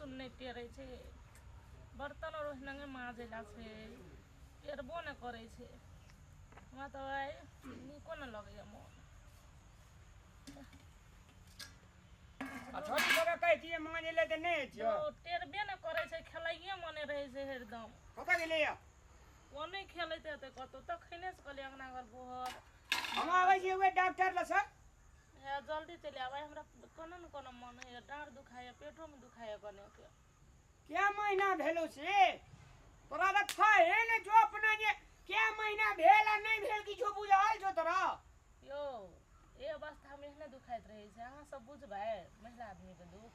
सुनने टेरे छे बर्तन और नंगे माजेला छे टेरबो न करे छे हमरा तो आई निको न लगे मन छोटी जगह कहै छियै माने ले त नै छियो तो टेरबे न करे छे खेलाइए मने रहे छे हरदम कतऽ गेलै या वो नहीं खेलते थे कतो तखने से कहलिए अंगना घर बोहर हम आबै छियै वे डॉक्टर लग से है जल्दी चले आवे हमरा कोनो न कोनो मन है डांड दुखाए पेटो में दुखाए कने के क्या महीना भेलो से तोरा त खाए ने जो अपना जे क्या महीना भेल आ नहीं भेल किछो बुझाल छौ तोरा यो ए अवस्था में ने दुखाइत रहे छे अहाँ सब बुझबै महिला आदमी के दुख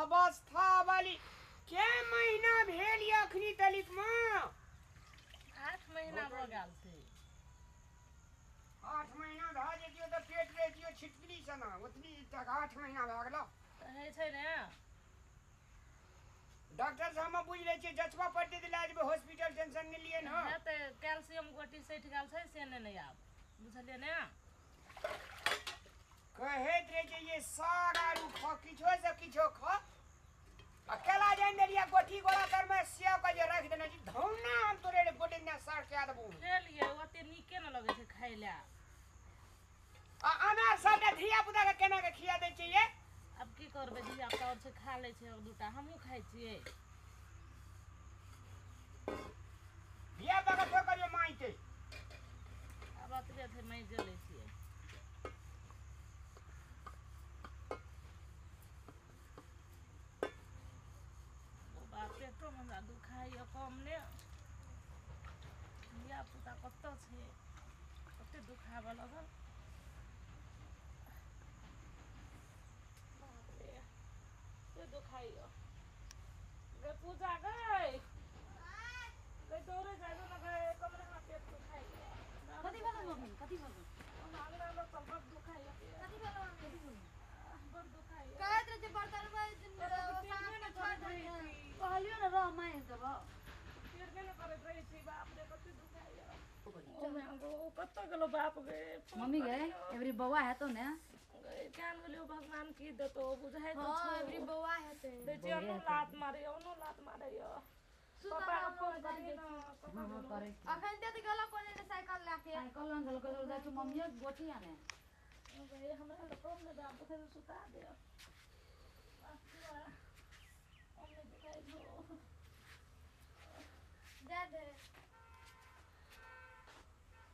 अवस्था वाली क्या महीना भेल या अखनी तलिक में 8 महीना भ गेल छे 8 महीना भ जेतियो त पेट रेतियो छिटकली सना ओतनी तक 8 महीना भ गेलो कहै छै ने डॉक्टर से हम बुझ ले छियै जचबा पड़ते त इलाज में हॉस्पिटल टेंशन नहीं लिए न है त कैल्शियम गोटी सैठ गेल छै से ने नहीं आब बुझलिए ने कहैत रहे छै ये सारा रु खा किछो से किछो खा अकेला जान देलिया गोठी गोला कर में सेव के जे रख देने छी धौना हम तोरे गोटी ने सर के देबू खेलिए ओते नीके न लगे छै खाइ ले आ अनार सब के धिया पुता के केना के खिया दै छियै अब की करबे धिया पुता और से खा ले छै और दूटा हमहू खाइ छियै धिया पुता के ठोकर जो माइते अब अतबे थे मैं जले छियै पेटो में हमरा दुखाइ कम ने धिया पुता कत छै कते दुखाबे लगल ये दुखाइ गे पूजा गई गई दौड़े जाए ना गए कमरे में पेट दुखाइ कथी भेल मम्मी कथी भेल अंगना में सब बड़ दुखाइ कथी भेल कथी भेल बड़ दुखाइ कहत रहे जे बर्तन में सामने न छोड़ दे कहलियो न रह मार देब पेट में करत रही छी बाप रे कते दुखाइ ओ मैं गो कत गेलो बाप गे मम्मी गे एवरी बौआ हेतो ने जान गेलियो भगवान की देतो बुझाइ तो हां एवरी बौआ हेते देखिए ओनो लात मारे यो पापा को फोन करी ना हां करे अखन ते गला कोने ने साइकिल लाके साइकिल न गल कर जा तू मम्मी गोठी आने भाई हमरा तो कम ने दाम तो सुता दे हमने दिखाई दो दे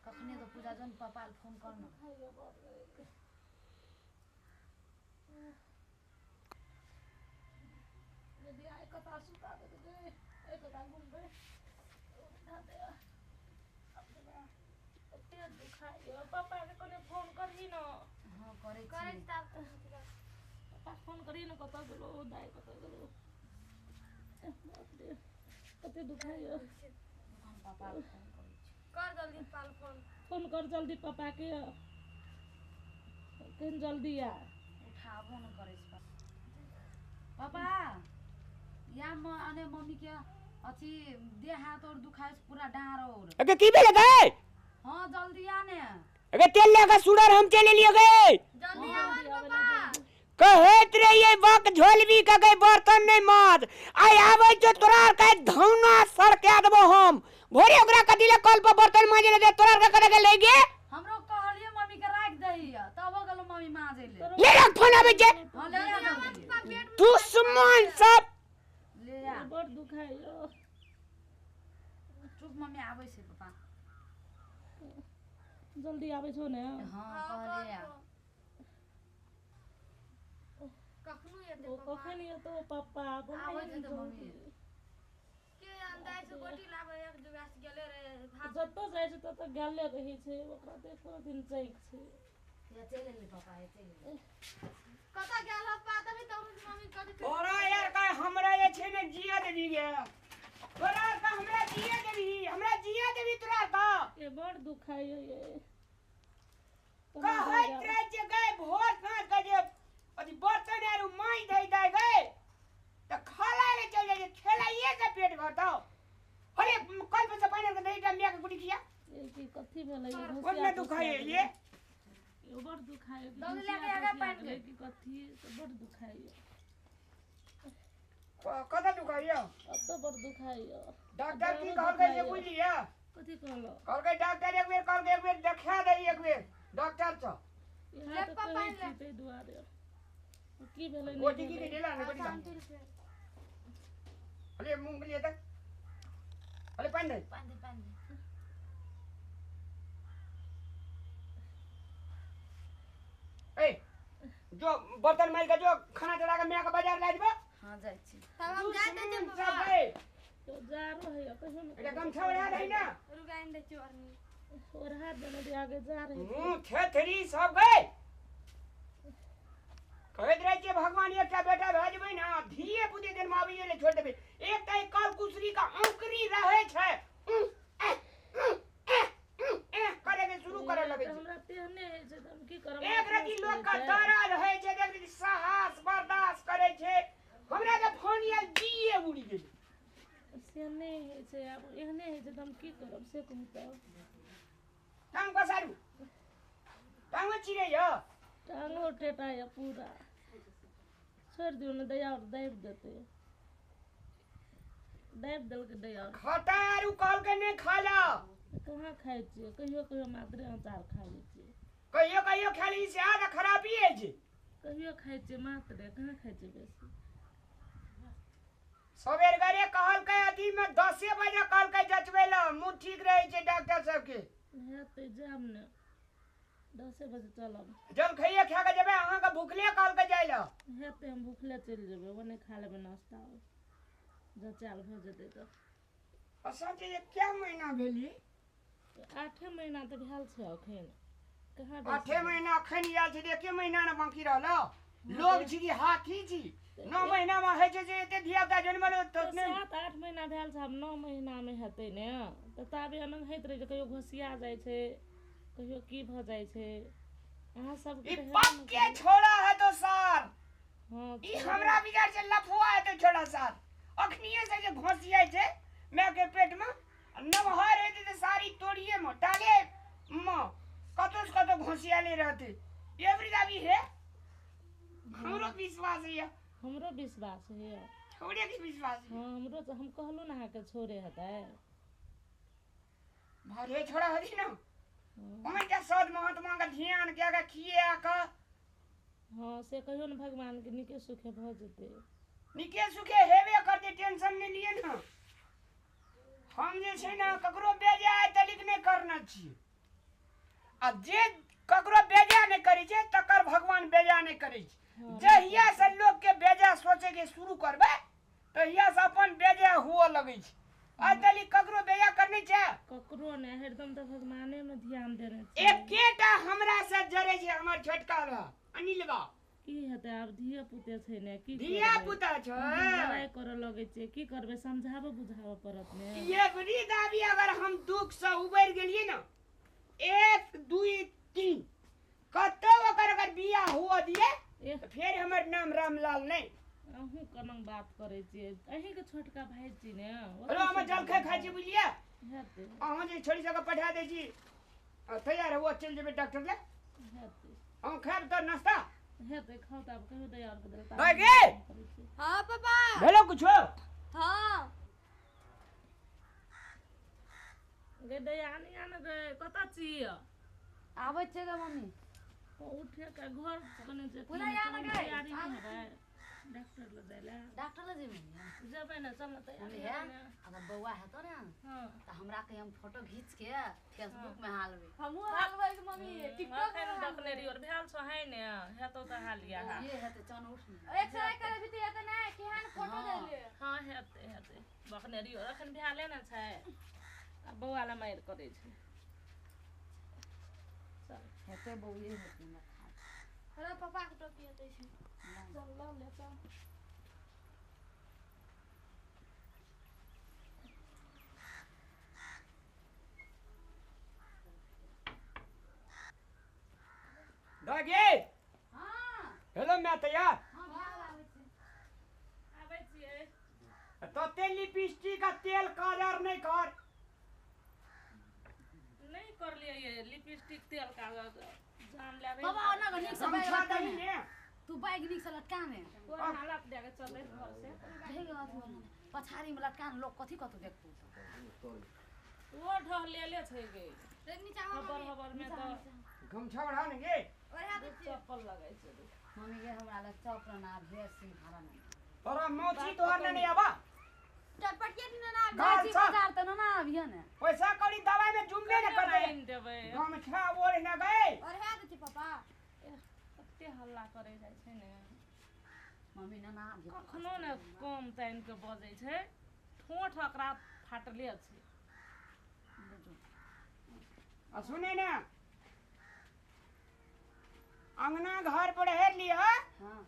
कखने तो पूजा जन पापा फोन करना यदि आए कथा सुता दे एक कथा घूम पे उठा दे पेट दुखाई पापा के कोने फोन करही न हां करे पापा फोन करी न कत गेलो दाई कत गेलो कते दुखाई हम पापा फोन करै छी कर जल्दी पाल फोन कर जल्दी पापा के केन जल्दी आ उठाबो न करे छी पापा या अने मम्मी के अथी देह हाथ और दुखाइ पूरा डाँर और अगे की भेल गए हां जल्दी आने अगे तेल लेके सुडर हम चले लिए गए जल्दी आओ पापा कहैत रहिए बक झोलवी के गए बर्तन नहीं माज आइ आबै जो तोरा के धौना सड़के देबो हम भोरे ओकरा कथि ले कल पर बर्तन माजे ले दे तोरा के करे के ले गे हमरो कहलिए मम्मी के राख दही तब गेलो मम्मी माजे ले ले रख फोन आबै जे हां ले आ जल्दी दुश्मन सब ले आ बड़ दुखाई चुप मम्मी आबै छै पापा जल्दी आबै छौ ने हां कहलिए आ कखनो येते ओ कखन येतो पापा आबै छै त मम्मी के अंदाज से गोटी लाबे एक जगह से गेले रे जत्तो जाइ छै तत्तो गाले रही छै ओकरा देखो दिन चैक छै या चले ले पापा या चले ले कता गेल हो पा तभी तो मम्मी कथि तोरा यार का हमरा जे छै ने जिया देबी गे तोरा का हमरा जिया देबी तोरा का ए बड़ दुखाई ये कहैत रहे जे गए भोर साँझ के जे अथी बर्तन आर माई दे गए त खाला ले चल जाए खेलाइए के पेट भरतो अरे कल पे से पानी के दही डाल लिया के गुड़ी किया ये की कथि भेलै ये कोन दुखाई ये बड़ दुखाई दौड़ लेके आगे पानी की कथि से बड़ दुखाई कतऽ दुखाइए अब तो बड़ दुखाइए डॉक्टर की कहलकै से बुझलिए कथी कहलो कहलकै डॉक्टर एक बेर देखा दे एक बेर डॉक्टर से यहाँ तो कहै छी ताहि दुआरे की भेलै वो नहीं टिकी के भेलै देला ने बड़ी शांति से अरे मुंह लिए तक अरे पानी दे पानी पानी ए जो बर्तन मार के जो खाना चढ़ा के मैं के बाजार ला देबो हाँ जाइ छी तब हम जाते थे सब पापा गए तो जारो है कहियो एटा न गमछा ओढ़ा दे ना रुकाइन दे चोरनी और हाथ देने दे आगे जा रहे थेथरी सब गए कहत रहे कि भगवान एकटा बेटा भेजबै ना धीरे बुद्धि दिन माविये ले छोड़ देबै एक तई कल कुसरी का अंकुरी रहे छै करे के शुरू करे लगे छै हमरा तेहने है जे हम की करब एक रति लोग का दर्द है जे देख रही साहस बर्दाश्त करे छै हमरा के फोन आयल दिए उड़ी गेल से नहीं है से अब एहने है जे हम की करब से कहू तो टांग बसारू टांग चिरे यो टांगो टेटा है पूरा छोड़ दियो न दया और दाब देते दाब देल के दया खाता आरू कहल के नहीं खा ला कहाँ खाइ छियै कहियो कहियो मात्रे अचार खा लै छियै कहियो कहियो खाली से आधा खराबी है जे कहियो खाइ छियै मात्रे कहाँ खाइ छियै बेसी सवेर गरे कहल के अथी में 10 बजे कहल के जचबे ला मुंह ठीक रहे छै डॉक्टर सब के हेतै जाम ने 10 बजे चलब जल खाइए खा के जेबे अहाँ के भूखले कहल के जाय ला हेतै हम भूखले चलि जेबै ओने खा लेबै नाश्ता जचाल भऽ जेतै तऽ असा जे क्या महीना भेली 8 महीना तऽ भेल छै अखन कहाँ 8 महीना अखन आयल छै 1 महीना न बाकी रहलो लोग छी कि हाथी छी 9 महीना में है जे एते धिया पुता जन्मल तो नहीं 7-8 महीना भेल छै आब 9 महीना में हेतै ने तऽ ताबे अनंग होइत रहे छै कहियो घोसिया जाइ छै कहियो की भऽ जाइ छै अहाँ सब ई पक्के छोड़ा है तो सर हां ई हमरा बिचार से लफुआ है तो छोड़ा सर अखनिए से जे घोसिया छै मैं के पेट में नमहर है तो सारी तोड़िए में डाले म कतो से कतो घोसिया ले रहते एवरी भी है हमरो विश्वास है हमरो विश्वास है छोड़े के विश्वास है हाँ हमरो तो हम कहलू ना के छोड़े हतै भरे छोड़ा हदी ना हाँ। ओमे के सद महात्मा का ध्यान के आगे किए का हाँ से कहियो न भगवान के निके सुखे भऽ जेतै निके सुखे हेबे करते टेंशन नहीं लिए ना हम जे छै ना ककरो बेजा है तलिक नहीं करना चाहिए आ जे ककरो बेजा नहीं करै छै तकर भगवान बेजा नहीं करै छै हाँ, जहिया से लोग के बेजा सोचे के शुरू करबे तहिया से अपन बेजा हुआ लगे छै आ तलिक ककरो बेजा करने छै ककरो ने हरदम तऽ भगवाने में ध्यान देने छै एकेटा हमरा से जरे छै हमर छोटका बा अनिल बा की हेतै आब धिये पुते छै ने की धिया करबै? पुता छै लड़ाई करऽ लगै छै की करबै समझाबऽ बुझाबऽ पड़त ने ये वृद्ध आदमी अगर हम दुख से उबर गेलिए ना 1 2 3 कतो ओकर अगर बियाह हुआ दिए एह तो फिर हमर नाम रामलाल नहीं अहूँ कनंग बात करै छियै अहीं के छोटका भाई छी ने हेलो हम जलखै खाइ छी बुझलिए हेतै अहाँ जे छोड़ी सके पठा दै छी तैयार हुआ चल जेबे डॉक्टर ले हेतै हम खाब तो नाश्ता हेतै खाउ तऽ आब कहियो तैयार कऽ देल भाई गे हाँ पापा भेलो कुछो हाँ गे दयानी आन गे कतऽ छियै आबै छै गे मम्मी उठे के घर कने जे पूरा याद आ गए। तैयारी नहीं है डॉक्टर ले जाय ले डॉक्टर ले जेबै जेबै ने चल ना मम्मी तैयारी है है ने अगर बौआ हेतौ ने हां तऽ हमरा के हम फोटो खींच के फेसबुक में हालबै हमू हालबै के मम्मी टिकटॉक अखन देखने रहियो भेल छ है ने हेतौ तऽ हालिया हा ये हेतै चन उठ ने एक्सरे करे भी तो एते नहीं केहन फोटो हाँ। देले हां हेतै बखने रहियो अखन भेले ने छै आ बौआ ला मारि करै छै चल हेतै बौए हेतै ना अरे पापा के टोपी एते छै चल ला ले चल दागे हां हेलो मैं तैयार हां आबै छै आबै छियै तो तेल लिपस्टिक का तेल काजर नहीं कर नहीं कर लिए ये लिपस्टिक तेल का जान ले रे बाबा ओना गनिक से समझा बैग दही ने तू बैग निक से लटका में कोई हालत दे के चले घर से हे गे अथी होला पछाड़ी वाला कान लोग कथी कतो देखतो वो ढहलेले छै गे रे नीचा खबर खबर में तो गमछा ओढ़ा ने गे और हाथ चप्पल लगाइ छै मम्मी के हमरा लग चौपना भेड़ सिंघारा नहीं तोरा मौची तोहर नहीं आबा चटपटिया दिन ना गाल गाची सा बाजार त ना अभिया ने पैसा कौड़ी दवाई में जुमले न कर दे इन देबै गमछा ओढ़ न गए और हाथ छी पापा कते हल्ला करे जाइ छै ने मम्मी ना अभिया कखनो ने कम तान के बजै छै ठोठ एकरा फाटले छै आ सुने ना अंगना घर पर हेर लिया हां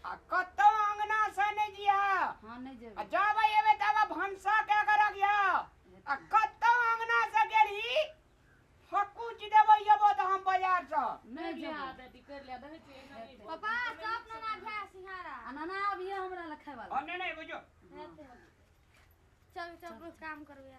आ कतो अंगना से नहीं जिया हां नहीं आ जेबे जाबे एबे तब भंसा के कर गया आ कतो अंगना से गेली फक्कू ची देबो येबो त हम बाजार से नहीं बियाह जेबे दादी कर लिया देखै छियै एना नहीं पापा सब ना भे सिंहारा ना अभिया हमरा लग खाए वाला और नहीं बुझो चल चल काम करबे